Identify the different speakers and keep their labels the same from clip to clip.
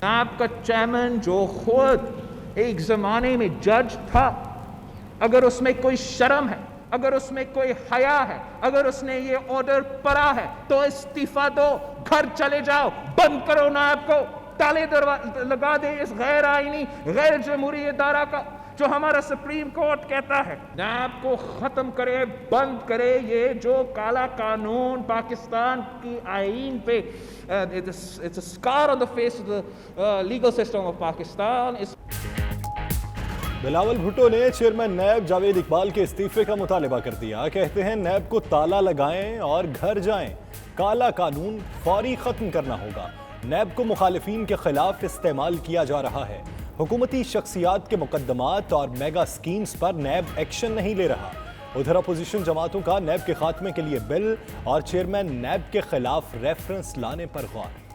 Speaker 1: آپ کا چیئرمین جو خود ایک زمانے میں جج تھا، اگر اس میں کوئی شرم ہے، اگر اس میں کوئی حیا ہے، اگر اس نے یہ آرڈر پڑھا ہے تو استعفیٰ دو، گھر چلے جاؤ، بند کرو نائب کو، تالے لگا دے اس غیر آئینی غیر جمہوری ادارہ کا جو ہمارا سپریم کورٹ کہتا ہے نائب کو ختم کرے، بند کرے۔ یہ جو کالا قانون پاکستان کی آئین پہ it's a scar on the face of the legal system of Pakistan.
Speaker 2: Bilawal Bhutto نے چیئرمین نیب جاوید اقبال کے استعفے کا مطالبہ کر دیا۔ کہتے ہیں نیب کو تالا لگائیں اور گھر جائیں، کالا قانون فوری ختم کرنا ہوگا۔ نیب کو مخالفین کے خلاف استعمال کیا جا رہا ہے۔ حکومتی شخصیات کے مقدمات اور میگا سکیمز پر نیب ایکشن نہیں لے رہا۔ ادھر اپوزیشن جماعتوں کا نیب کے خاتمے کے لیے بل اور چیئرمین نیب کے خلاف ریفرنس لانے پر غور۔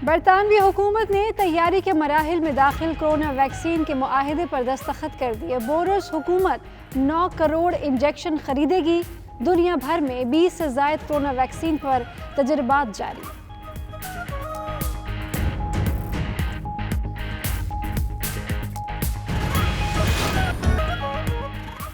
Speaker 3: برطانوی حکومت نے تیاری کے مراحل میں داخل کرونا ویکسین کے معاہدے پر دستخط کر دیے۔ بورس حکومت 9 کروڑ انجیکشن خریدے گی۔ دنیا بھر میں 20 سے زائد کرونا ویکسین پر تجربات جاری۔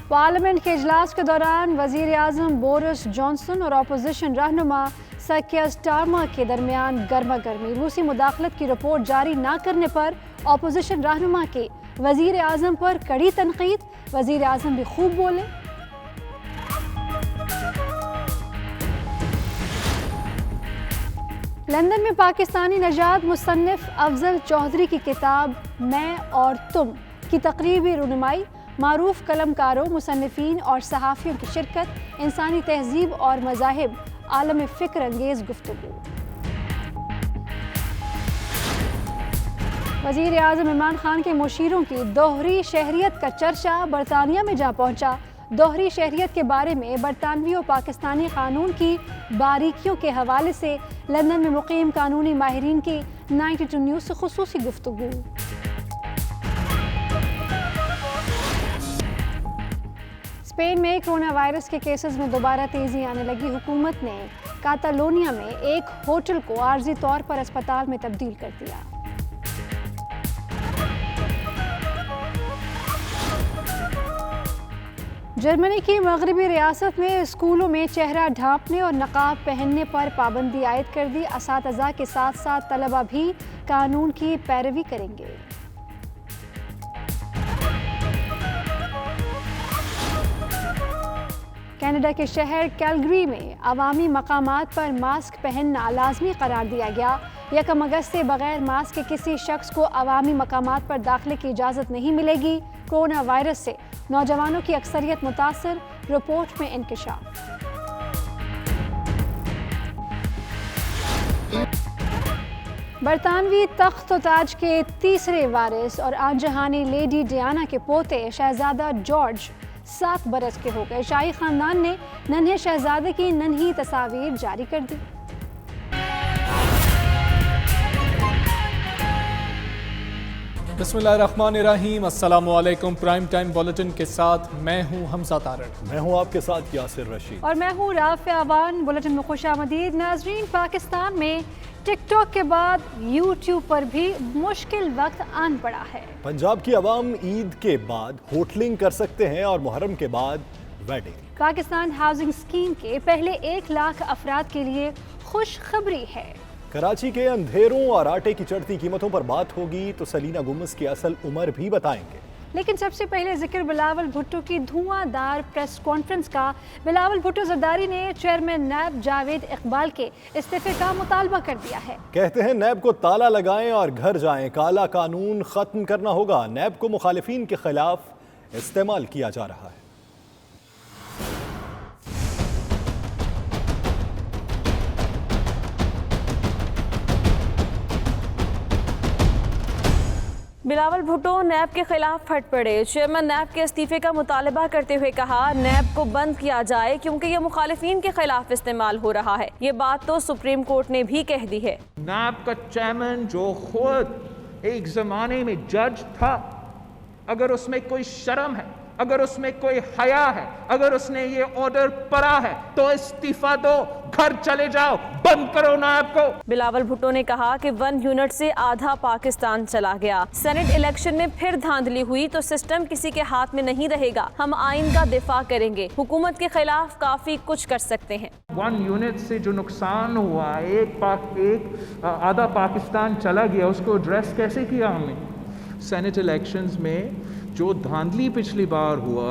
Speaker 3: پارلیمنٹ کے اجلاس کے دوران وزیر اعظم بورس جانسن اور اپوزیشن رہنما سکیا سٹارمر کے درمیان گرما گرمی۔ روسی مداخلت کی رپورٹ جاری نہ کرنے پر اپوزیشن رہنما کے وزیر اعظم پر کڑی تنقید۔ وزیر اعظم بھی خوب بولے۔ لندن میں پاکستانی نژاد مصنف افضل چودھری کی کتاب میں اور تم کی تقریبی رونمائی۔ معروف قلم کاروں، مصنفین اور صحافیوں کی شرکت۔ انسانی تہذیب اور مذاہب، عالم فکر انگیز گفتگو۔ وزیر اعظم عمران خان کے مشیروں کی دوہری شہریت کا چرچا برطانیہ میں جا پہنچا۔ دوہری شہریت کے بارے میں برطانوی و پاکستانی قانون کی باریکیوں کے حوالے سے لندن میں مقیم قانونی ماہرین کی 92 نیوز سے خصوصی گفتگو۔ اسپین میں کرونا وائرس کے کیسز میں دوبارہ تیزی آنے لگی۔ حکومت نے کاتالونیا میں ایک ہوٹل کو عارضی طور پر اسپتال میں تبدیل کر دیا۔ جرمنی کی مغربی ریاست میں اسکولوں میں چہرہ ڈھانپنے اور نقاب پہننے پر پابندی عائد کر دی۔ اساتذہ کے ساتھ ساتھ طلبہ بھی قانون کی پیروی کریں گے۔ کینیڈا کے شہر کیلگری میں عوامی مقامات پر ماسک پہننا لازمی قرار دیا گیا۔ 1 اگست سے بغیر ماسک کے کسی شخص کو عوامی مقامات پر داخلے کی اجازت نہیں ملے گی۔ کورونا وائرس سے نوجوانوں کی اکثریت متاثر، رپورٹ میں انکشاف۔ برطانوی تخت و تاج کے تیسرے وارث اور آن جہانی لیڈی ڈیانا کے پوتے شہزادہ جارج 7 برس کے ہو گئے۔ شاہی خاندان نے ننھے شہزادے کی ننھی تصاویر جاری کر دی۔
Speaker 4: بسم اللہ الرحمن الرحیم۔ السلام علیکم۔ پرائم ٹائم بلیٹن کے ساتھ میں ہوں حمزہ طارق۔
Speaker 2: میں ہوں آپ کے ساتھ یاسر رشید
Speaker 3: اور میں ہوں رافع اوان۔ بلیٹن میں خوش آمدید۔ ناظرین، پاکستان میں ٹک ٹاک کے بعد یوٹیوب پر بھی مشکل وقت آن پڑا ہے۔
Speaker 2: پنجاب کی عوام عید کے بعد ہوٹلنگ کر سکتے ہیں اور محرم کے بعد ویڈنگ۔
Speaker 3: پاکستان ہاؤسنگ اسکیم کے پہلے 1 لاکھ افراد کے لیے خوشخبری ہے۔
Speaker 2: کراچی کے اندھیروں اور آٹے کی چڑھتی قیمتوں پر بات ہوگی تو سلینا گومز کی اصل عمر بھی بتائیں گے۔
Speaker 3: لیکن سب سے پہلے ذکر بلاول بھٹو کی دھواں دار پریس کانفرنس کا۔ بلاول بھٹو زرداری نے چیئرمین نیب جاوید اقبال کے استعفے کا مطالبہ کر دیا ہے۔
Speaker 2: کہتے ہیں نیب کو تالا لگائیں اور گھر جائیں، کالا قانون ختم کرنا ہوگا۔ نیب کو مخالفین کے خلاف استعمال کیا جا رہا ہے۔
Speaker 5: بلاول بھٹو نیب کے خلاف پھٹ پڑے۔ چیئرمین نیب کے استعفے کا مطالبہ کرتے ہوئے کہا نیب کو بند کیا جائے کیونکہ یہ مخالفین کے خلاف استعمال ہو رہا ہے۔ یہ بات تو سپریم کورٹ نے بھی کہہ دی ہے۔
Speaker 1: نیب کا چیئرمین جو خود ایک زمانے میں جج تھا، اگر اس میں کوئی شرم ہے، अगर उसमें कोई हया है, अगर उसने ये ऑर्डर पढ़ा है तो इस्तीफा दो, घर चले जाओ, बंद करो नायब को।
Speaker 5: बिलावल भुट्टो ने कहा कि 1 यूनिट से आधा पाकिस्तान चला गया। सेनेट इलेक्शन में फिर धांधली हुई तो सिस्टम किसी के हाथ में नहीं रहेगा। हम आइन का दिफा करेंगे, हुकूमत के खिलाफ काफी कुछ कर सकते हैं।
Speaker 1: 1 यूनिट से जो नुकसान हुआ, आधा पाकिस्तान चला गया, उसको एड्रेस कैसे किया हमने? सेनेट इलेक्शंस में जो धांधली पिछली बार हुआ,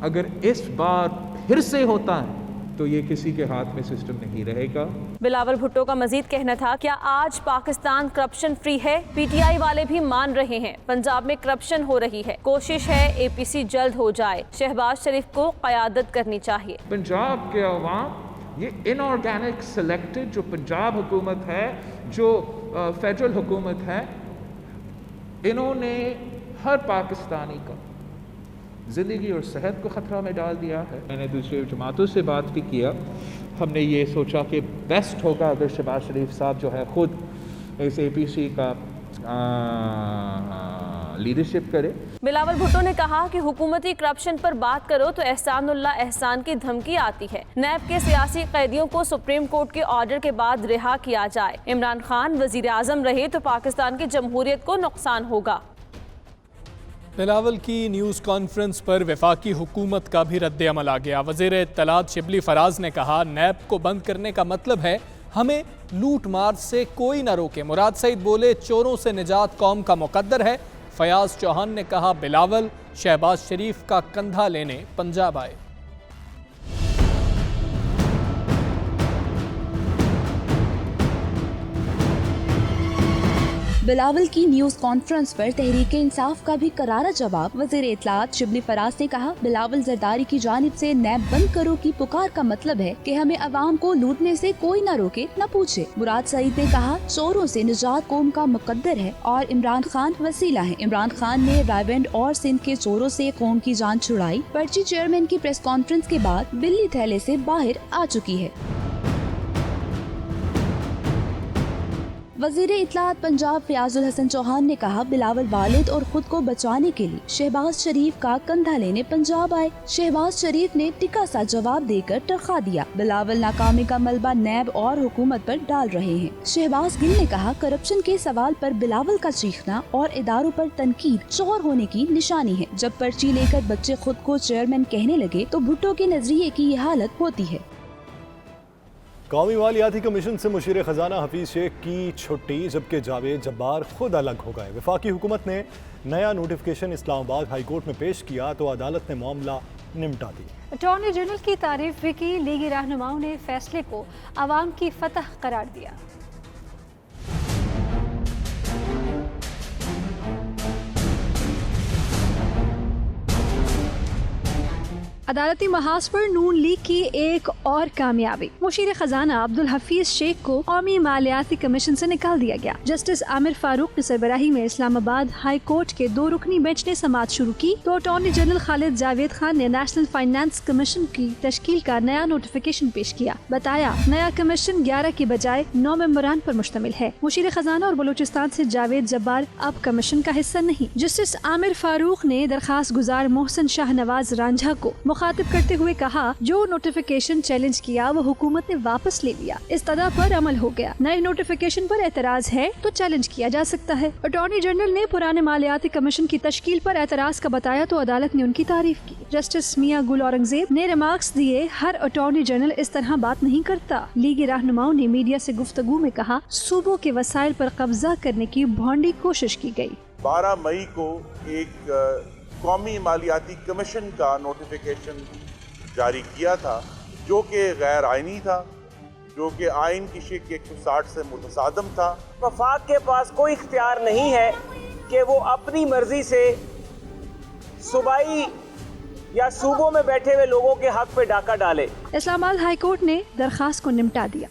Speaker 1: अगर इस बार फिर से होता है तो ये किसी के हाथ में सिस्टम नहीं रहेगा।
Speaker 5: बिलावल भुट्टो का मजीद कहना था, क्या आज पाकिस्तान करप्शन फ्री है? पीटीआई वाले भी मान रहे हैं पंजाब में करप्शन हो रही है, कोशिश है एपीसी जल्द हो जाए। शहबाज शरीफ को क़यादत करनी चाहिए।
Speaker 1: पंजाब के अवाम ये इनऑर्गेनिक सिलेक्टेड जो पंजाब हुकूमत है, जो फेडरल हुकूमत है, इन्होंने हर पाकिस्तानी का ज़िंदगी और सेहत को ख़तरा में डाल दिया है। मैंने दूसरे जमातों से बात भी किया, हमने ये सोचा कि बेस्ट होगा अगर शहबाज शरीफ साहब जो है ख़ुद इस एपीसी का लीडरशिप करे।
Speaker 5: बिलावल भुट्टो ने कहा कि हुकूमती करप्शन पर बात करो तो एहसानुल्लाह एहसान की धमकी आती है। नैब के सियासी कैदियों को सुप्रीम कोर्ट के ऑर्डर के बाद रिहा किया जाए। इमरान खान वजीर आज़म रहे तो पाकिस्तान की जमहूरियत को नुकसान होगा।
Speaker 4: बिलावल की न्यूज़ कॉन्फ्रेंस पर वफाकी हुकूमत का भी रद्द अमल आ गया। वज़ीर इत्तलात शिबली फराज ने कहा, नैब को बंद करने का मतलब है हमें लूट मार से कोई न रोके। मुराद सईद बोले, चोरों से निजात कौम का मुकद्दर है। फयाज चौहान ने कहा, बिलावल शहबाज शरीफ का कंधा लेने पंजाब आए।
Speaker 6: बिलावल की न्यूज़ कॉन्फ्रेंस पर तहरीके इंसाफ का भी करारा जवाब। वज़ीर इत्तलात शिबली फराज ने कहा, बिलावल जरदारी की जानिब से नैब बंद करो की पुकार का मतलब है कि हमें अवाम को लूटने से कोई न रोके न पूछे। मुराद सईद ने कहा, चोरों से निजात कौम का मुकद्दर है और इमरान खान वसीला है। इमरान खान ने रायबंड और सिंध के चोरों से कौम की जान छुड़ाई। पर्ची चेयरमैन की प्रेस कॉन्फ्रेंस के बाद बिल्ली थैले से बाहर आ चुकी है। वज़ीर इत्तलात पंजाब फयाजुल हसन चौहान ने कहा, बिलावल वालिद और खुद को बचाने के लिए शहबाज शरीफ का कंधा लेने पंजाब आए। शहबाज शरीफ ने टिका सा जवाब देकर टरखा दिया। बिलावल नाकामी का मलबा नैब और हुकूमत पर डाल रहे हैं। शहबाज गिल ने कहा, करप्शन के सवाल पर बिलावल का चीखना और इदारों पर तनकीद चोर होने की निशानी है। जब पर्ची लेकर बच्चे खुद को चेयरमैन कहने लगे तो भुट्टो के नजरिए की ये हालत होती है।
Speaker 2: कौमी मालियाती कमीशन से मुशीर खजाना हफीज शेख की छुट्टी, जबकि जावेद जब्बार खुद अलग हो गए। वफाकी हुकूमत ने नया नोटिफिकेशन इस्लामाबाद हाई कोर्ट में पेश किया तो अदालत ने मामला निपटा दिया।
Speaker 3: अटॉर्नी जनरल की तारीफ भी की। लीगी रहनुमाओं ने फैसले को आवाम की फतह करार दिया। अदालती महाज पर नून लीग की एक और कामयाबी। मुशीर खजाना अब्दुल हफीज शेख को कौमी मालियाती कमीशन से निकाल दिया गया। जस्टिस आमिर फारूक की सरबराही में इस्लामाबाद हाई कोर्ट के 2 रुकनी बेंच ने समाअत शुरू की तो अटॉर्नी जनरल खालिद जावेद खान ने नेशनल फाइनेंस कमीशन की तश्कील का नया नोटिफिकेशन पेश किया। बताया, नया कमीशन 11 की बजाय 9 मेंबरान पर मुश्तमिल है। मुशीर खजाना और बलूचिस्तान से जावेद जब्बार अब कमीशन का हिस्सा नहीं। जस्टिस आमिर फारूक ने दरखास्त गुजार मोहसिन शाहनवाज रांझा को मुखातिब करते हुए कहा, जो नोटिफिकेशन चैलेंज किया वो हुकूमत ने वापस ले लिया। इस्तदा पर अमल हो गया। नए नोटिफिकेशन पर एतराज है तो चैलेंज किया जा सकता है। अटॉर्नी जनरल ने पुराने मालियाती कमीशन की तश्कील पर एतराज का बताया तो अदालत ने उनकी तारीफ की। जस्टिस मियां गुल औरंगजेब ने रिमार्क्स दिए, हर अटॉर्नी जनरल इस तरह बात नहीं करता। लीगी रहनुमाओं ने मीडिया से गुफ्तगू में कहा, सूबों के वसाइल पर कब्जा करने की भौंडी कोशिश की गई।
Speaker 7: 12 मई को एक कौमी मालियाती कमीशन का नोटिफिकेशन जारी किया था जो कि गैर आइनी था, जो कि आइन की शिक 160 से मुतसादम था।
Speaker 8: वफाक के पास कोई इख्तियार नहीं है कि वो अपनी मर्जी से सूबाई या सूबों में बैठे हुए लोगों के हक पे डाका डाले।
Speaker 3: इस्लामाबाद हाई कोर्ट ने दरखास्त को निपटा दिया।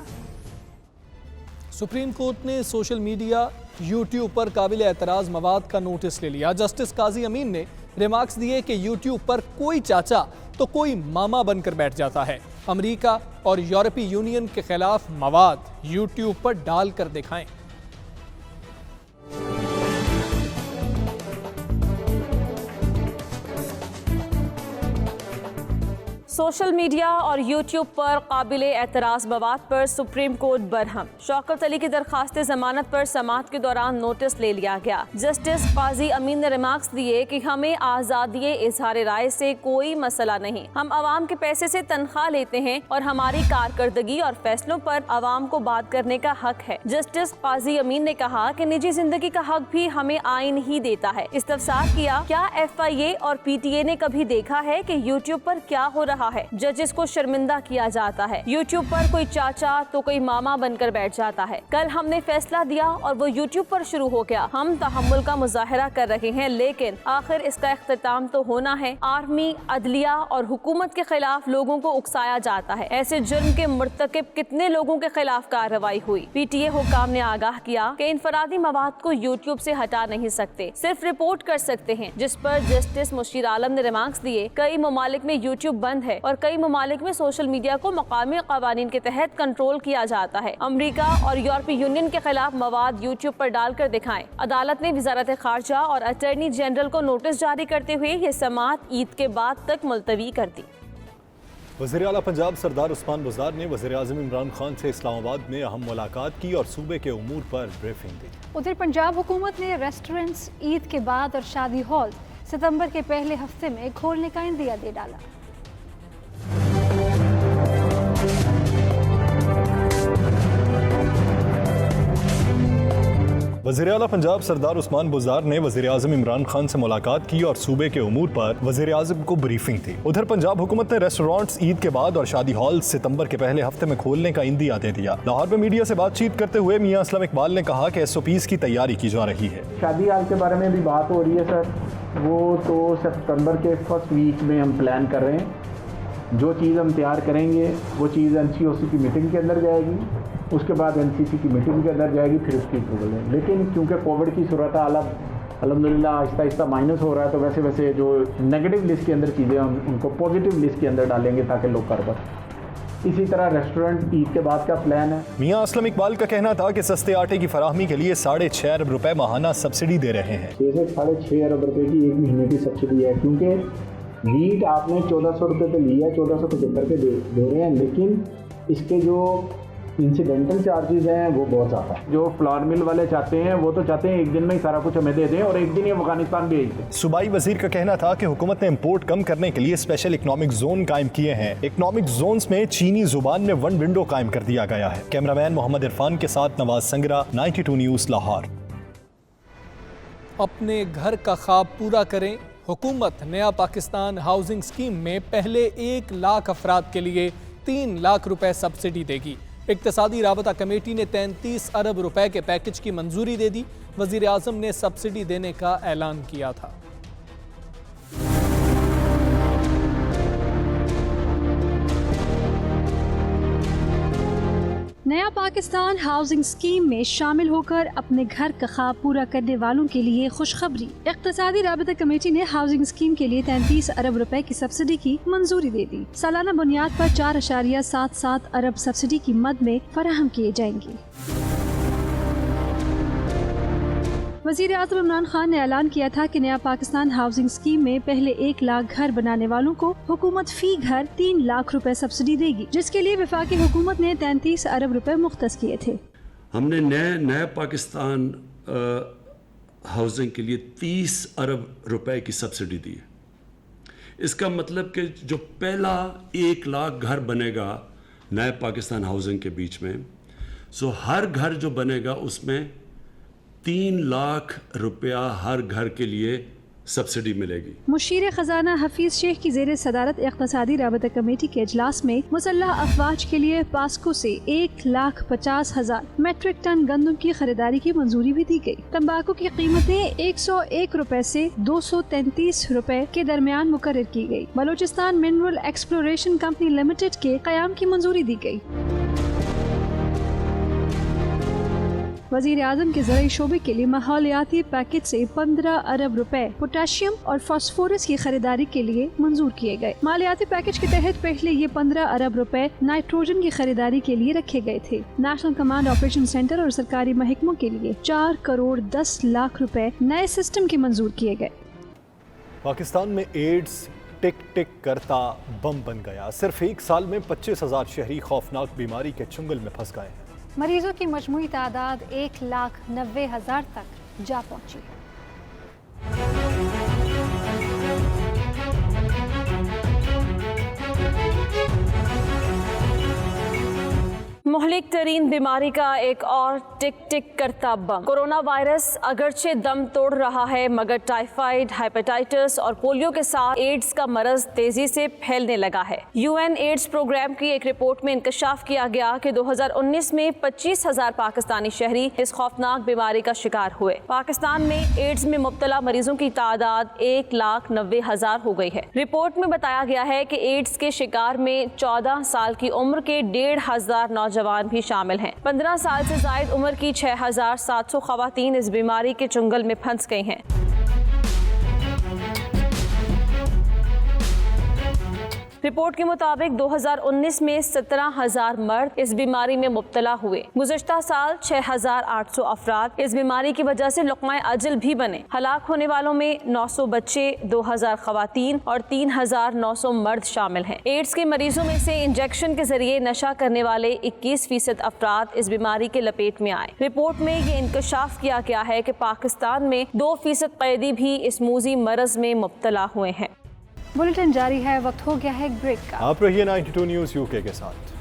Speaker 4: सुप्रीम कोर्ट ने सोशल मीडिया यूट्यूब पर काबिल एतराज़ मवाद का नोटिस ले लिया। जस्टिस काजी अमीन ने रिमार्क्स दिए कि यूट्यूब पर कोई चाचा तो कोई मामा बनकर बैठ जाता है। अमेरिका और यूरोपीय यूनियन के खिलाफ मवाद यूट्यूब पर डाल कर दिखाएं।
Speaker 5: सोशल मीडिया और यूट्यूब पर काबिले एतराज़ मवाद पर सुप्रीम कोर्ट बरहम। शौकत अली की दरखास्त जमानत पर समाअत के दौरान नोटिस ले लिया गया। जस्टिस काजी अमीन ने रिमार्क्स दिए कि हमें आज़ादी इजहार राय से कोई मसला नहीं, हम आवाम के पैसे से तनख्वाह लेते हैं और हमारी कारकर्दगी और फैसलों पर आवाम को बात करने का हक है। जस्टिस काजी अमीन ने कहा कि निजी जिंदगी का हक भी हमें आइन ही देता है। इस्तफसार किया, क्या FIA और PTA ने कभी देखा है कि यूट्यूब पर क्या हो रहा है? जजेस को शर्मिंदा किया जाता है। यूट्यूब पर कोई चाचा तो कोई मामा बनकर बैठ जाता है। कल हमने फैसला दिया और वो यूट्यूब पर शुरू हो गया। हम तहम्मुल का मुजाहरा कर रहे हैं, लेकिन आखिर इसका इख्तिताम तो होना है। आर्मी, अदलिया और हुकूमत के खिलाफ लोगों को उकसाया जाता है। ऐसे जुर्म के मुर्तकिब कितने लोगों के खिलाफ कार्रवाई हुई? PTA हुकाम ने आगाह किया कि इनफरादी मवाद को यूट्यूब से हटा नहीं सकते, सिर्फ रिपोर्ट कर सकते हैं, जिस पर जस्टिस मुशीर आलम ने रिमार्क्स दिए, कई ममालिक में यूट्यूब बंद है और कई ममालिक में सोशल मीडिया को मकामी कवानीन के तहत कंट्रोल किया जाता है। अमरीका और यूरोपीय यूनियन के खिलाफ मवाद यूट्यूब पर डालकर दिखाएं। अदालत ने वजारत खारजा और अटर्नी जनरल को नोटिस जारी करते हुए ये समाअत ईद के बाद तक मुलतवी कर दी।
Speaker 2: वज़ीर आला पंजाब सरदार उस्मान बुज़दार ने वज़ीर आज़म इमरान खान से इस्लामाबाद में अहम मुलाकात की और सूबे के उमूर पर ब्रीफिंग दी।
Speaker 3: उधर पंजाब हुकूमत ने रेस्टोरेंट्स ईद के बाद और शादी हॉल सितंबर के पहले हफ्ते में खोलने का इंदिया दे डाला।
Speaker 2: वज़ीर आला पंजाब सरदार उस्मान बुज़दार ने वज़ीर आज़म इमरान खान से मुलाकात की और सूबे के उमूर पर वज़ीर आज़म को ब्रीफिंग दी। उधर पंजाब हुकूमत ने रेस्टोरेंट्स ईद के बाद और शादी हॉल सितंबर के पहले हफ्ते में खोलने का इंदिया दे दिया। लाहौर में मीडिया से बातचीत करते हुए मियां असलम इकबाल ने कहा कि SOPs की तैयारी की जा रही है।
Speaker 9: शादी हॉल के बारे में भी बात हो रही है सर, वो तो सितंबर के फर्स्ट वीक में हम प्लान कर रहे हैं। जो चीज़ हम तैयार करेंगे वो चीज़ NCOC की मीटिंग के अंदर जाएगी, उसके बाद NCC की मीटिंग के अंदर जाएगी, फिर उसकी अप्रूवल है। लेकिन क्योंकि कोविड की सूरत अल्हम्दुलिल्लाह आहिस्ता आहिस्ता माइनस हो रहा है, तो वैसे वैसे जो नेगेटिव लिस्ट के अंदर चीज़ें हम उनको पॉजिटिव लिस्ट के अंदर डालेंगे ताकि लोग कर पाएं। इसी तरह रेस्टोरेंट ईद के बाद का प्लान है।
Speaker 2: मियां असलम इकबाल का कहना था कि सस्ते आटे की फराहमी के लिए 6.5 अरब रुपए माहाना सब्सिडी दे रहे हैं।
Speaker 9: 6 से 6.5 अरब रुपए की एक महीने की सब्सिडी है, क्योंकि वीट आपने 1400 रुपये पे लिया, 1475 पे दे रहे हैं, लेकिन इसके जो इंसिडेंटल चार्जेस हैं वो बहुत ज़्यादा है। जो फ्लावर मिल वाले चाहते हैं वो तो चाहते हैं एक दिन में ही सारा कुछ हमें दे दें और एक दिन ही अफगानिस्तान भेज दें।
Speaker 2: सूबाई वजीर का कहना था कि हुकूमत ने इम्पोर्ट कम करने के लिए स्पेशल इकनॉमिक जोन कायम किए हैं। इकनॉमिक जोन्स में चीनी जुबान में 1 विंडो कायम कर दिया गया है। कैमरामैन मोहम्मद इरफान के साथ नवाज संगरा, 92 न्यूज़ लाहौर।
Speaker 4: अपने घर का ख्वाब पूरा करें। हुकूमत नया पाकिस्तान हाउसिंग स्कीम में पहले 1 लाख अफराद के लिए 3 लाख रुपए सब्सिडी देगी। इक्तिसादी राबता कमेटी ने 33 अरब रुपए के पैकेज की मंजूरी दे दी। वजीर आज़म ने सब्सिडी देने का ऐलान किया था।
Speaker 3: नया पाकिस्तान हाउसिंग स्कीम में शामिल होकर अपने घर का ख्वाब पूरा करने वालों के लिए खुशखबरी। इक्तिसादी राबता कमेटी ने हाउसिंग स्कीम के लिए 33 अरब रुपए की सब्सिडी की मंजूरी दे दी। सालाना बुनियाद पर 4.77 अरब सब्सिडी की मद में फराहम किए जाएंगे। वज़ीर आज़म इमरान खान ने ऐलान किया था कि नया पाकिस्तान हाउसिंग स्कीम में पहले 1 लाख घर बनाने वालों को हुकूमत फी घर 3 लाख रुपए सब्सिडी देगी, जिसके लिए वफाकी हुकूमत ने 33 अरब रुपए मुख्तस किए थे।
Speaker 10: हमने नया पाकिस्तान हाउसिंग के लिए 30 अरब रुपए की सब्सिडी दी है। इसका मतलब कि जो पहला 1 लाख घर बनेगा नया पाकिस्तान हाउसिंग के बीच में, सो हर घर जो बनेगा उसमें 3 लाख रुपया हर घर के लिए सब्सिडी मिलेगी।
Speaker 3: मुशीर खजाना हफीज शेख की जेर सदारत इख्तिसादी राबता कमेटी के इजलास में मुसल्लह अफवाज के लिए पास्को से 1,50,000 मेट्रिक टन गंदम की खरीदारी की मंजूरी भी दी गई। तंबाकू की कीमतें 101 रुपए से 233 रुपए के दरमियान मुकर्रर की गई। Balochistan mineral exploration company limited के कयाम की मंजूरी दी गई। वज़ीर आज़म के ज़राई शोबे के लिए माहौलियाती पैकेज से 15 अरब रुपए पोटाशियम और फास्फोरस की खरीदारी के लिए मंजूर किए गए। मालियाती पैकेज के तहत पहले ये 15 अरब रुपए नाइट्रोजन की खरीदारी के लिए रखे गए थे। नेशनल कमांड ऑपरेशन सेंटर और सरकारी महकमों के लिए 4 करोड़ 10 लाख रुपए नए सिस्टम के मंजूर किए गए।
Speaker 2: पाकिस्तान में एड्स, टिक टिक करता बम बन गया। सिर्फ एक साल में 25,000 शहरी खौफनाक बीमारी के चुंगल में फंस गए हैं।
Speaker 3: मरीजों की मजमूई तादाद 1,90,000 तक जा पहुंची है।
Speaker 5: मुहलिक तरीन बीमारी का एक और टिक टिक करता बम। कोरोना वायरस अगरचे दम तोड़ रहा है, मगर टाइफाइड, हेपेटाइटिस और पोलियो के साथ एड्स का मरज तेजी से फैलने लगा है। यूएन एड्स प्रोग्राम की एक रिपोर्ट में इंकशाफ किया गया कि 2019 में 25,000 पाकिस्तानी शहरी इस खौफनाक बीमारी का शिकार हुए। पाकिस्तान में एड्स में मुब्तला मरीजों की तादाद 1,90,000 हो गई है। रिपोर्ट में बताया गया है कि एड्स के शिकार में 14 साल की उम्र के 1,500 नौजवान भी शामिल हैं। 15 साल से जायद उम्र की 6,700 खवातीन इस बीमारी के चुंगल में फंस गई हैं। रिपोर्ट के मुताबिक 2019 में 17,000 मर्द इस बीमारी में मुब्तला हुए। गुज़श्ता साल 6,800 अफराद इस बीमारी की वजह से लुक़्मा अजल भी बने। हलाक होने वालों में 900 बच्चे, 2,000 खवातीन और 3,900 मर्द शामिल हैं। एड्स के मरीजों में से इंजेक्शन के जरिए नशा करने वाले 21% अफराद इस बीमारी के लपेट में आए। रिपोर्ट में ये इंकशाफ किया गया है कि पाकिस्तान में 2% कैदी भी इस मूजी मरज में मुब्तला हुए हैं।
Speaker 3: बुलेटिन जारी है, वक्त हो गया है एक ब्रेक का।
Speaker 2: आप रहिए 92 न्यूज़ यूके के साथ।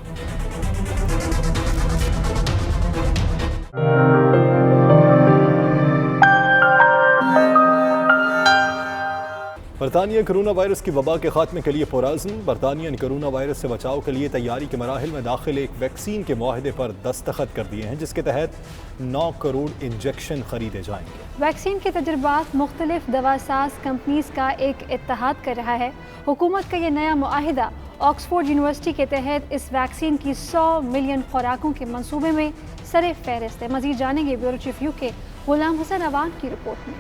Speaker 2: बरतानिया कोरोना वायरस की वबा के खात्मे के लिए पुरअज़्म। बरतानिया ने कोरोना वायरस से बचाव के लिए तैयारी के मराहिल में दाखिल एक वैक्सीन के मुआहदे पर दस्तखत कर दिए हैं, जिसके तहत 9 करोड़ इंजेक्शन खरीदे जाएंगे।
Speaker 3: वैक्सीन के तजुर्बात मुख्तलिफ दवासाज कंपनीज का एक इत्तेहाद कर रहा है। हुकूमत का ये नया मुआहिदा ऑक्सफोर्ड यूनिवर्सिटी के तहत इस वैक्सीन की 100 मिलियन खुराकों के मंसूबे में सरे फहरिस्त है। मजीद जानेंगे ब्यूरो चीफ यूके गुलाम हसन अवान की रिपोर्ट में।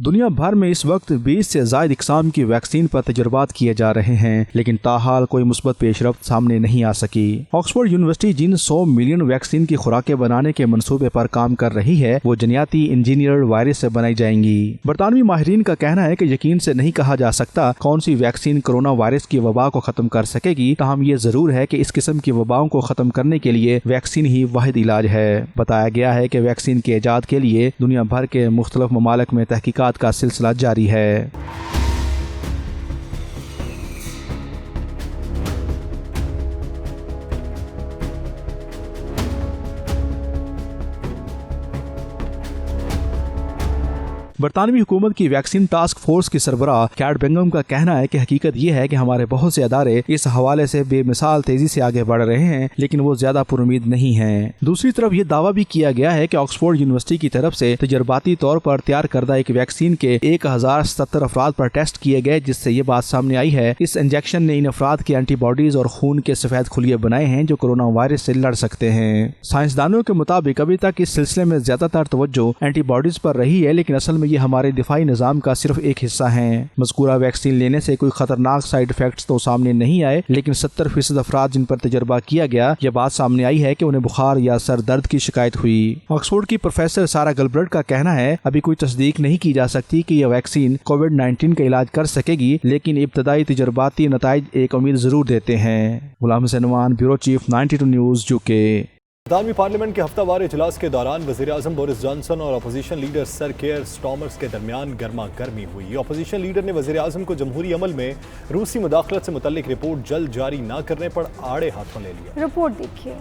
Speaker 11: दुनिया भर में इस वक्त 20 से ज़ायद इक़साम की वैक्सीन पर तजुर्बात किए जा रहे हैं, लेकिन ताहाल कोई मुस्बत पेशरफ्त सामने नहीं आ सकी। ऑक्सफोर्ड यूनिवर्सिटी जिन 100 मिलियन वैक्सीन की खुराकें बनाने के मंसूबे पर काम कर रही है, वो जनियाती इंजीनियर्ड वायरस से बनाई जाएंगी। बरतानवी माहिरीन का कहना है कि यकीन से नहीं कहा जा सकता कौन सी वैक्सीन कोरोना वायरस की वबा को खत्म कर सकेगी, ताहम ये जरूर है कि इस किस्म की वबाओं को खत्म करने के लिए वैक्सीन ही वाहिद इलाज है। बताया गया है कि वैक्सीन के इजाद के लिए दुनिया भर के मुख्तलिफ ममालिक में तहकीकात का सिलसिला जारी है। बरतानवी हुकूमत की वैक्सीन टास्क फोर्स की सरबराह कैट बेंगम का कहना है कि हकीकत ये है कि हमारे बहुत से अदारे इस हवाले से बेमिसाल तेजी से आगे बढ़ रहे हैं, लेकिन वो ज्यादा पुरुमीद नहीं हैं। दूसरी तरफ ये दावा भी किया गया है कि ऑक्सफोर्ड यूनिवर्सिटी की तरफ से तजर्बाती तौर पर तैयार करदा एक वैक्सीन के 1,070 अफराद पर टेस्ट किए गए, जिससे ये बात सामने आई है इस इंजेक्शन ने इन अफराद के एंटीबॉडीज और खून के सफेद खुलिये बनाए हैं जो कोरोना वायरस से लड़ सकते हैं। साइंसदानों के मुताबिक अभी तक इस सिलसिले में ज्यादातर तवज्जो एंटीबॉडीज पर रही है, लेकिन असल में ये हमारे दिफाई निजाम का सिर्फ एक हिस्सा है। मज़कूरा वैक्सीन लेने से कोई खतरनाक साइड इफेक्ट्स तो सामने नहीं आए, लेकिन 70% अफराद जिन पर तजर्बा किया गया, यह बात सामने आई है कि उन्हें बुखार या सर दर्द की शिकायत हुई। ऑक्सफोर्ड की प्रोफेसर सारा गलब्रट का कहना है अभी कोई तस्दीक नहीं की जा सकती कि यह वैक्सीन कोविड-19 का इलाज कर सकेगी, लेकिन इब्तदाई तजर्बाती नताइज एक उम्मीद जरूर देते हैं। Ghulam Hasan Awan, bureau chief 92 news UK.
Speaker 2: बरतानवी पार्लियामेंट के हफ्तावार इजलास के दौरान वज़ीर-ए-आज़म बोरिस जॉनसन और opposition leader sir Keir Starmer के दरमियान गर्मा गर्मी हुई। अपोजिशन लीडर ने वज़ीर-ए-आज़म को जमहूरी अमल में रूसी मुदाखलत से मुतल्लिक रिपोर्ट जल्द जारी न करने पर आड़े हाथों ले लिया।
Speaker 3: रिपोर्ट देखिए।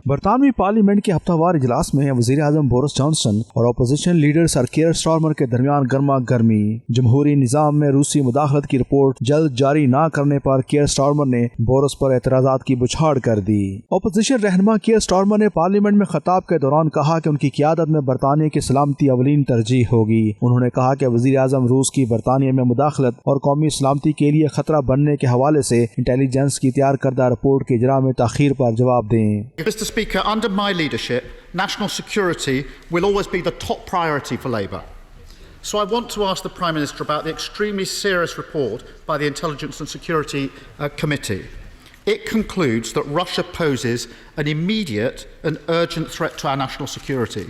Speaker 11: बरतानवी पार्लियामेंट के हफ्तावार इजलास में वज़ीर आज़म बोरिस जॉनसन और opposition leader sir Keir Starmer के दरमियान गर्मा गर्मी। जमहूरी निज़ाम में रूसी मुदाखलत की रिपोर्ट जल्द जारी न करने पर केयर स्टार्मर ने बोरिस पर एतराज़ात की बुछाड़ कर दी। अपोजिशन रहनुमा केयर स्टार्मर ने पार्लियामेंट में खिताब के दौरान कहा कि उनकी क़यादत में बरतानिया की सलामती अवलीन तरजीह होगी। उन्होंने कहा कि वज़ीर आज़म रूस की बरतानिया में मुदाखलत और कौमी सलामती के लिए खतरा बनने के हवाले से इंटेलिजेंस की तैयार करदा रिपोर्ट के इजरा में ताख़ीर पर जवाब दें।
Speaker 12: Speaker, under my leadership, national security will always be the top priority for Labour. So I want to ask the Prime Minister about the extremely serious report by the Intelligence and Security Committee. It concludes that Russia poses an immediate and urgent threat to our national security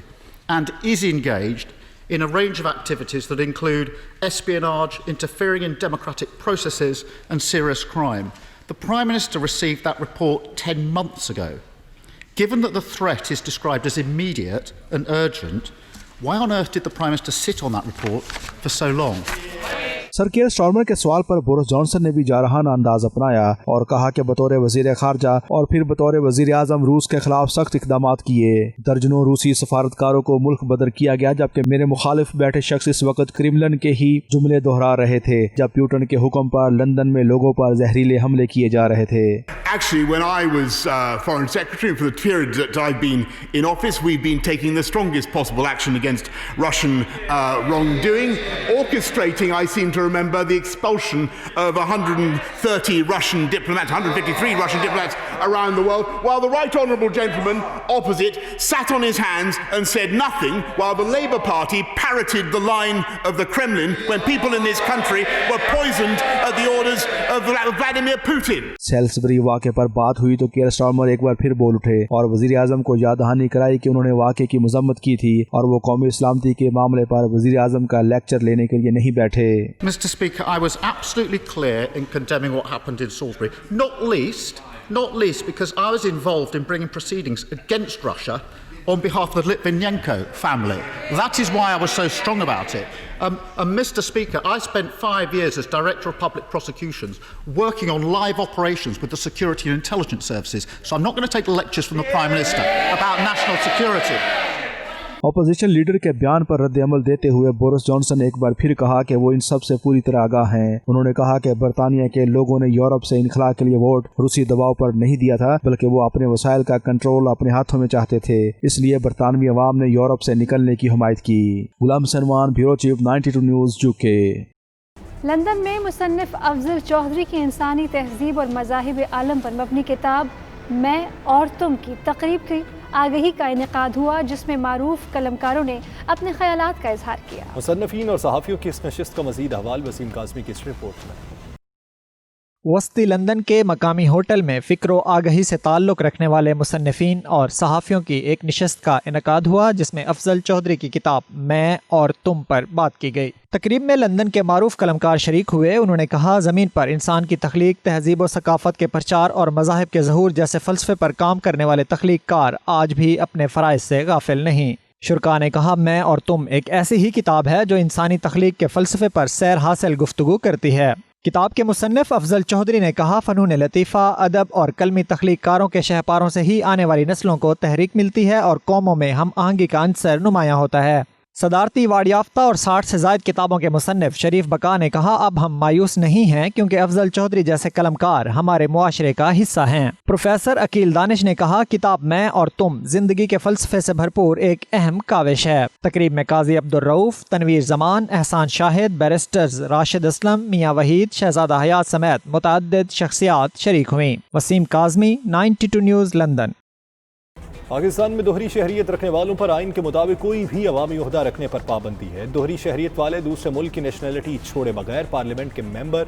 Speaker 12: and is engaged in a range of activities that include espionage, interfering in democratic processes and serious crime. The Prime Minister received that report 10 months ago. Given that the threat is described as immediate and urgent, why on earth did the Prime Minister sit on that report for so long?
Speaker 11: Sir Keir Starmer के सवाल पर Boris Johnson ने भी जारहाना अंदाज अपनाया और कहा कि बतौर वजीर खारजा और फिर बतौर वजीर आजम रूस के खिलाफ सख्त इकदाम किए। दर्जनों रूसी सफारतकारों को मुल्क बदर किया गया, जबकि मेरे मुखालिफ बैठे शख्स इस वक्त क्रेमलिन के ही जुमले दोहरा रहे थे जब प्यूटन के हुक्म पर लंदन में लोगों पर जहरीले हमले किए जा रहे थे।
Speaker 13: Actually, when I was Foreign Secretary, for the period that I've been in office, we've been taking the strongest possible action against Russian wrongdoing, orchestrating, I seem to remember, the expulsion of 130 Russian diplomats, 153 Russian diplomats around the world, while the right honourable gentleman opposite sat on his hands and said nothing, while the Labour Party parroted the line of the Kremlin when people in this country were poisoned at the orders of Vladimir Putin.
Speaker 11: सेल्सबरी वाक़े पर बात हुई तो कियर Starmer एक बार फिर बोल उठे और वज़ीर आज़म को याद दहानी कराई कि उन्होंने वाक़े की मज़म्मत की थी और वो कौमी सलामती के मामले पर वज़ीर आज़म का लेक्चर लेने के लिए नहीं बैठे।
Speaker 12: Mr. Speaker, I was absolutely clear in condemning what happened in Salisbury, not least because I was involved in bringing proceedings against Russia on behalf of the Litvinenko family. That is why I was so strong about it. And Mr. Speaker, I spent 5 years as Director of Public Prosecutions working on live operations with the security and intelligence services. So I'm not going to take lectures from the Prime Minister about national security.
Speaker 11: Opposition leader के बयान पर रद्द अमल देते हुए Boris Johnson ने एक बार फिर कहा कि वो इन सब से पूरी तरह आगाह हैं। उन्होंने कहा कि बरतानिया के लोगों ने यूरोप से इनखला के लिए वोट रूसी दबाव पर नहीं दिया था, बल्कि वो अपने वसाइल का कंट्रोल अपने हाथों में चाहते थे, इसलिए बरतानवी अवाम ने यूरोप से निकलने की हिमायत की। Ghulam Salman, bureau chief 92 news UK।
Speaker 3: London में मुसन्निफ अफजल चौधरी की इंसानी तहजीब और मज़ाहिब आलम पर मबनी किताब मैं और तुम की तकरीब की आगही का इनेकाद हुआ, जिसमें मारूफ कलमकारों ने अपने ख्यालात का इजहार किया।
Speaker 2: मुसन्निफीन और सहाफ़ियों की इस नशिस्त का मज़ीद अहवाल वसीम काज़मी की इस रिपोर्ट में।
Speaker 14: वस्ती लंदन के मकामी होटल में फ़िक्र व आगही से ताल्लुक़ रखने वाले मुसन्निफ़ीन और सहाफ़ियों की एक नशस्त का इनेकाद हुआ, जिसमें अफजल चौधरी की किताब मैं और तुम पर बात की गई। तकरीब में लंदन के मारूफ कलमकार शरीक हुए। उन्होंने कहा, ज़मीन पर इंसान की तख्लीक, तहजीब व सकाफ़त के प्रचार और मज़ाहिब के ज़हूर जैसे फ़लसफ़े पर काम करने वाले तख्लीक़कार आज भी अपने फ़राइज़ से गाफिल नहीं। शुरका ने कहा, मैं और तुम एक ऐसी ही किताब है जो इंसानी तख्लीक के फ़लसफ़े पर सैर हासिल गुफ्तगू करती है। किताब के मुसन्निफ अफजल चौधरी ने कहा, फ़नून लतीफ़ा, अदब और कलमी तख्लीक़कारों के शहपारों से ही आने वाली नस्लों को तहरीक मिलती है और कौमों में हम आहंगी का अंसर नुमायाँ होता है। सदारती अवार्ड याफ्ता और 60 से ज़ायद किताबों के मुसन्निफ शरीफ बका ने कहा, अब हम मायूस नहीं हैं क्योंकि अफजल चौधरी जैसे कलमकार हमारे मुआशरे का हिस्सा हैं। प्रोफेसर अकील दानिश ने कहा, किताब मैं और तुम जिंदगी के फ़लसफ़े से भरपूर एक अहम काविश है। तकरीब में काजी अब्दुल रऊफ, तनवीर जमान, एहसान शाहिद, बैरिस्टर्स राशिद असलम, मियाँ वहीद, शहजादा हयात समेत मुतअद्दिद शख्सियात शरीक हुई। Waseem Kazmi, 92 news, London.
Speaker 2: पाकिस्तान में दोहरी शहरियत रखने वालों पर आइन के मुताबिक कोई भी अवामी ओहदा रखने पर पाबंदी है। दोहरी शहरियत वाले दूसरे मुल्क की नेशनलिटी छोड़े बगैर पार्लियामेंट के मेंबर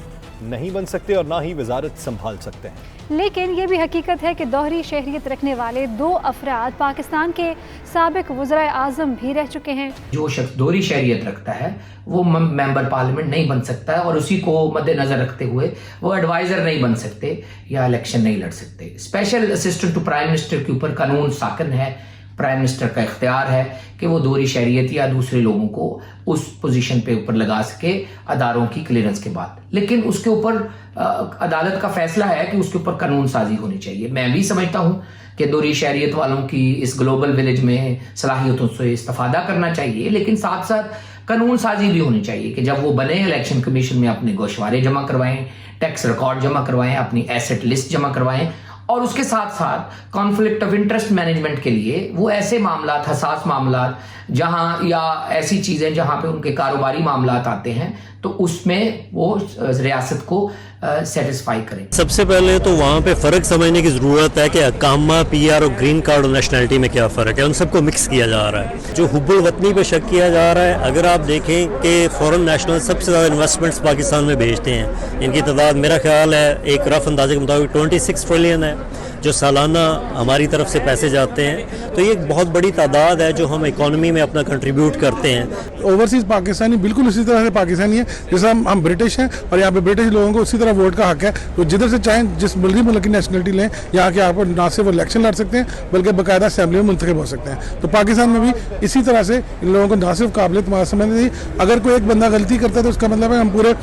Speaker 2: नहीं बन सकते और ना ही वजारत संभाल सकते हैं।
Speaker 3: लेकिन ये भी हकीकत है कि दोहरी शहरियत रखने वाले 2 अफराद पाकिस्तान के साबिक वज़ीर आज़म भी रह चुके हैं। जो शख्स दोहरी शहरियत रखता है वो मेंबर पार्लियामेंट नहीं बन सकता है और उसी को मद्देनजर रखते हुए वो एडवाइज़र नहीं बन सकते या इलेक्शन नहीं लड़ सकते। Special assistant to prime minister के ऊपर कानून साकन है, प्राइम मिनिस्टर का इख्तियार है कि वो दोहरी शहरियत या दूसरे लोगों को उस पोजीशन पे ऊपर लगा सके अदारों की क्लियरेंस के बाद। लेकिन उसके ऊपर अदालत का फैसला है कि उसके ऊपर कानून साजी होनी चाहिए। मैं भी समझता हूँ कि दोहरी शहरियत वालों की इस ग्लोबल विलेज में सलाहियतों से इस्तेफादा करना चाहिए, लेकिन साथ साथ कानून साजी भी होनी चाहिए कि जब वो बने इलेक्शन कमीशन में अपने गोशवारे जमा करवाएं, टैक्स रिकॉर्ड जमा करवाएं, अपनी एसेट लिस्ट जमा करवाएं और उसके साथ साथ कॉन्फ्लिक्ट ऑफ इंटरेस्ट मैनेजमेंट के लिए वो ऐसे मामलात, हसास मामलात जहां या ऐसी चीज़ें जहां पे उनके कारोबारी मामलात आते हैं तो उसमें वो रियासत को
Speaker 15: सेटिस्फाई करें।
Speaker 16: सबसे पहले तो वहाँ पे फ़र्क समझने की ज़रूरत है कि अकामा, पीआर और ग्रीन कार्ड और नेशनलिटी में क्या फ़र्क है। उन सबको मिक्स किया जा रहा है। जो हुब्बुल वतनी पे शक किया जा रहा है, अगर आप देखें कि फॉरेन नेशनल सबसे ज़्यादा इन्वेस्टमेंट्स पाकिस्तान में भेजते हैं, इनकी तादाद मेरा ख्याल है एक रफ अंदाजे के मुताबिक 26 ट्रिलियन है जो सालाना हमारी तरफ से पैसे जाते हैं। तो ये एक बहुत बड़ी तादाद है जो हम इकॉनमी में अपना कंट्रीब्यूट करते हैं।
Speaker 17: ओवरसीज़ पाकिस्तानी बिल्कुल उसी तरह से पाकिस्तानी है जैसे हम ब्रिटिश हैं, और यहाँ पे ब्रिटिश लोगों को उसी तरह वोट का हक है। तो जिधर से चाहें, जिस मुल्क की नेशनलिटी लें, यहाँ के आप ना सिर्फ इलेक्शन लड़ सकते हैं बल्कि बाकायदा असेंबली में मुंतखब हो सकते हैं। तो पाकिस्तान में भी इसी तरह से इन लोगों को ना सिर्फ काबिलियत समझनी, अगर कोई एक बंदा गलती करता है तो उसका मतलब है हम पूरे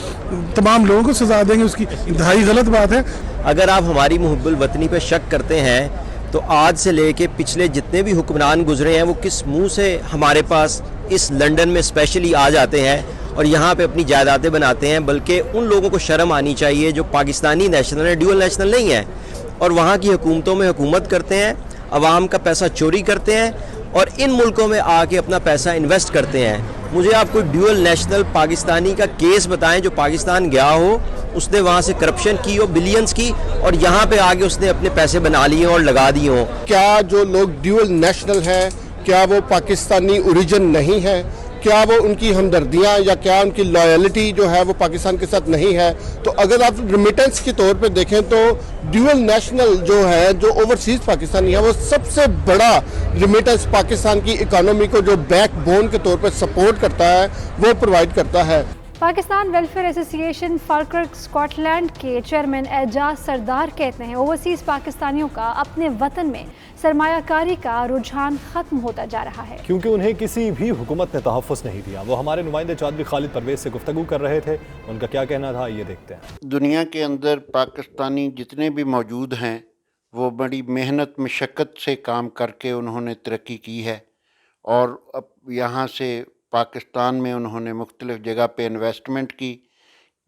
Speaker 17: तमाम लोगों को सजा देंगे, उसकी इंतहाई गलत बात है।
Speaker 18: अगर आप हमारी मुहब्बुल वतनी पे शक करते हैं तो आज से लेके पिछले जितने भी हुक्मरान गुजरे हैं वो किस मुंह से हमारे पास इस लंदन में स्पेशली आ जाते हैं और यहाँ पे अपनी जायदादें बनाते हैं। बल्कि उन लोगों को शर्म आनी चाहिए जो पाकिस्तानी नेशनल है, ड्यूअल नेशनल नहीं है, और वहाँ की हुकूमतों में हुकूमत करते हैं, आवाम का पैसा चोरी करते हैं और इन मुल्कों में आके अपना पैसा इन्वेस्ट करते हैं। मुझे आप कोई ड्यूअल नेशनल पाकिस्तानी का केस बताएं जो पाकिस्तान गया हो, उसने वहाँ से करप्शन की हो बिलियंस की, और यहाँ पे आके उसने अपने पैसे बना लिए और लगा दिए हों।
Speaker 19: क्या जो लोग ड्यूअल नेशनल हैं, क्या वो पाकिस्तानी ओरिजिन नहीं है? क्या वो उनकी हमदर्दियाँ या क्या उनकी लॉयल्टी जो है वो पाकिस्तान के साथ नहीं है? तो अगर आप रिमिटेंस के तौर पे देखें तो ड्यूअल नेशनल जो है, जो ओवरसीज़ पाकिस्तानी है, वो सबसे बड़ा रिमिटेंस पाकिस्तान की इकोनॉमी को जो बैकबोन के तौर पे सपोर्ट करता है वो प्रोवाइड करता है।
Speaker 3: पाकिस्तान वेलफेयर एसोसिएशन फाल्कर्क स्कॉटलैंड के चेयरमैन एजाज सरदार कहते हैं ओवरसीज़ पाकिस्तानियों का अपने वतन में सरमायाकारी का रुझान ख़त्म होता जा रहा है,
Speaker 2: क्योंकि उन्हें किसी भी हुकूमत ने तहफ़्फ़ुज़ नहीं दिया। वो हमारे नुमाइंदे चौधरी खालिद परवेज़ से गुफ्तगू कर रहे थे, उनका क्या कहना था ये देखते हैं।
Speaker 20: दुनिया के अंदर पाकिस्तानी जितने भी मौजूद हैं वो बड़ी मेहनत मशक्क़त से काम करके उन्होंने तरक्की की है, और अब यहाँ से पाकिस्तान में उन्होंने मुख्तलिफ़ जगह पे इन्वेस्टमेंट की,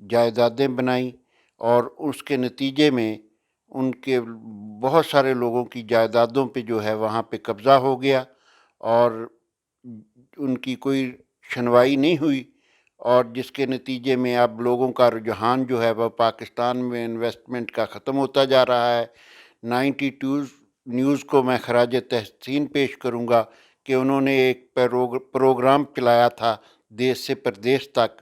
Speaker 20: जायदादें बनाई, और उसके नतीजे में उनके बहुत सारे लोगों की जायदादों पे जो है वहाँ पे कब्ज़ा हो गया और उनकी कोई सुनवाई नहीं हुई, और जिसके नतीजे में अब लोगों का रुझान जो है वह पाकिस्तान में इन्वेस्टमेंट का ख़त्म होता जा रहा है। 92 न्यूज़ को मैं खराज तहसीन पेश करूँगा कि उन्होंने एक प्रोग्राम चलाया था देश से प्रदेश तक,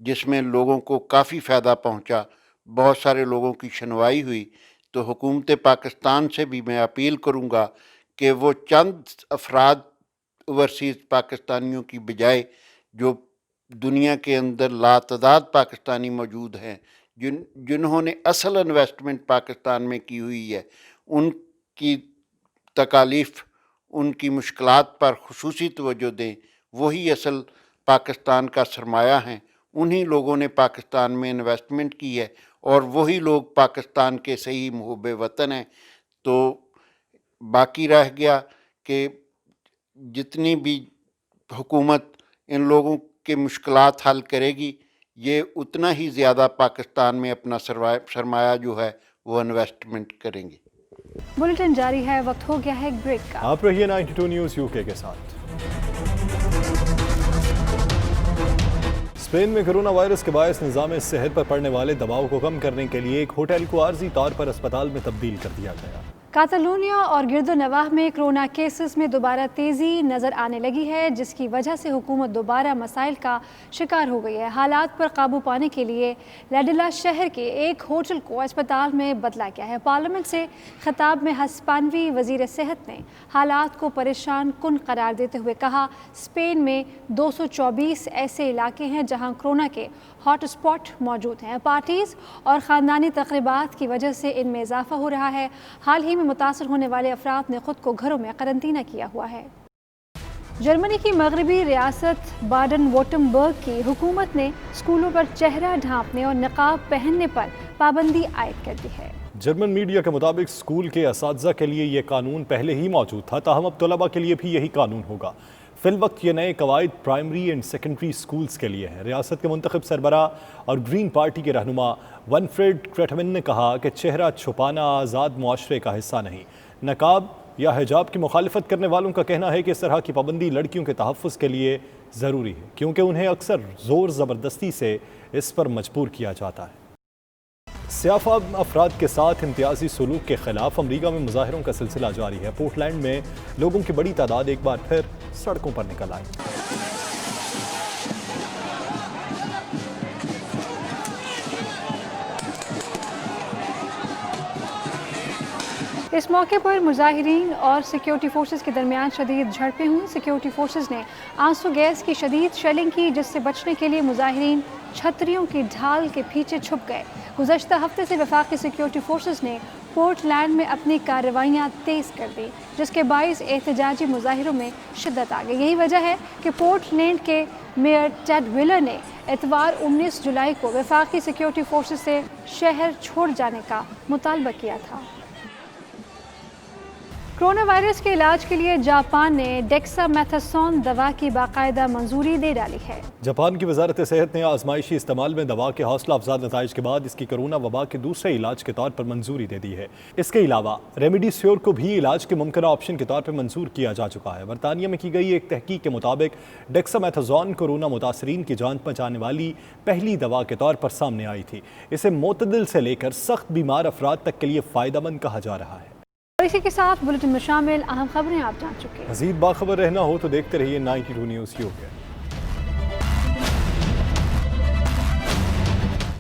Speaker 20: जिसमें लोगों को काफ़ी फ़ायदा पहुंचा, बहुत सारे लोगों की सुनवाई हुई। तो हुकूमत पाकिस्तान से भी मैं अपील करूंगा कि वो चंद अफराद ओवरसीज़ पाकिस्तानियों की बजाय जो दुनिया के अंदर लातदाद पाकिस्तानी मौजूद हैं जिन्होंने असल इन्वेस्टमेंट पाकिस्तान में की हुई है, उनकी तकालीफ, उनकी मुश्किलात पर खुसूसी तवज्जो दें। वही असल पाकिस्तान का सरमाया हैं, उन्हीं लोगों ने पाकिस्तान में इन्वेस्टमेंट की है और वही लोग पाकिस्तान के सही मुहब्बे वतन हैं। तो बाकी रह गया कि जितनी भी हुकूमत इन लोगों के मुश्किलात हल करेगी, ये उतना ही ज़्यादा पाकिस्तान में अपना सरमाया जो है वो इन्वेस्टमेंट करेंगे।
Speaker 3: बुलेटिन जारी है, वक्त हो गया है एक ब्रेक का।
Speaker 2: आप रहिए 92 न्यूज़ यूके के साथ। स्पेन में कोरोना वायरस के बायस निज़ाम सेहत पर पड़ने वाले दबाव को कम करने के लिए एक होटल को आर्जी तौर पर अस्पताल में तब्दील कर दिया गया।
Speaker 3: कातालूनिया और गिरदोनवाह में कोरोना केसेस में दोबारा तेज़ी नज़र आने लगी है, जिसकी वजह से हुकूमत दोबारा मसाइल का शिकार हो गई है। हालात पर काबू पाने के लिए लैडिला शहर के एक होटल को अस्पताल में बदला गया है। पार्लियामेंट से खिताब में हस्पानवी वज़ीर सेहत ने हालात को परेशान कुन करार देते हुए कहा, स्पेन में 224 ऐसे इलाके हैं जहाँ कोरोना के हॉट स्पॉट मौजूद हैं। पार्टीज़ और ख़ानदानी तक़रीबात की वजह से इनमें इजाफा हो रहा है। हाल ही में मुतासर होने वाले अफराद ने खुद को घरों में करंतना किया हुआ है। जर्मनी की मगरबी रियासत बाडन वोर्टमबर्ग की हुकूमत ने स्कूलों पर चेहरा ढांपने और निकाब पहनने पर पाबंदी आयद कर दी है।
Speaker 2: जर्मन मीडिया के मुताबिक स्कूल के असातिज़ा के लिए ये कानून पहले ही मौजूद था, ताहम अब तलबा के लिए भी यही कानून होगा। फिल वक्त ये नए कवायद प्राइमरी एंड सेकेंडरी स्कूल्स के लिए हैं। रियासत के मुंतखब सरबराह और ग्रीन पार्टी के रहनुमा वनफ्रेड क्रेटमिन ने कहा कि चेहरा छुपाना आज़ाद मुआशरे का हिस्सा नहीं। नकाब या हिजाब की मुखालिफत करने वालों का कहना है कि इस तरह की पाबंदी लड़कियों के तहफ़्फ़ुज़ के लिए ज़रूरी है, क्योंकि उन्हें अक्सर ज़ोर ज़बरदस्ती से इस पर मजबूर किया जाता है। سیاہ افراد کے ساتھ امتیازی سلوک کے خلاف امریکہ میں مظاہروں کا سلسلہ جاری ہے۔ پورٹلینڈ میں لوگوں کی بڑی تعداد ایک بار پھر سڑکوں پر نکل آئی۔
Speaker 3: اس موقع پر مظاہرین اور سیکیورٹی فورسز کے درمیان شدید جھڑپیں ہوئیں۔ سیکیورٹی فورسز نے آنسو گیس کی شدید شیلنگ کی، جس سے بچنے کے لیے مظاہرین چھتریوں کی ڈھال کے پیچھے چھپ گئے۔ گزشتہ ہفتے سے وفاقی سیکیورٹی فورسز نے پورٹ لینڈ میں اپنی کارروائیاں تیز کر دی، جس کے باعث احتجاجی مظاہروں میں شدت آ گئی۔ یہی وجہ ہے کہ پورٹ لینڈ کے میئر ٹیڈ ویلر نے اتوار 19 جولائی کو وفاقی سیکیورٹی فورسز سے شہر چھوڑ جانے کا مطالبہ کیا تھا۔ کرونا وائرس کے علاج کے لیے جاپان نے ڈیکسا میتھاسون دوا کی باقاعدہ منظوری دے ڈالی ہے۔
Speaker 2: جاپان کی وزارت صحت نے آزمائشی استعمال میں دوا کے حوصلہ افزا نتائج کے بعد اس کی کرونا وبا کے دوسرے علاج کے طور پر منظوری دے دی ہے۔ اس کے علاوہ ریمیڈی سیور کو بھی علاج کے ممکنہ آپشن کے طور پر منظور کیا جا چکا ہے۔ برطانیہ میں کی گئی ایک تحقیق کے مطابق ڈیکسا میتھاسون کورونا متاثرین کی جان بچانے والی پہلی دوا کے طور پر سامنے آئی تھی۔ اسے معتدل سے لے کر سخت بیمار افراد تک کے لیے فائدہ مند کہا جا رہا ہے۔
Speaker 3: اسی کے ساتھ بلٹن میں شامل اہم خبریں آپ جان چکے ہیں۔
Speaker 2: مزید باخبر رہنا ہو تو دیکھتے رہیے 92 نیوز UK۔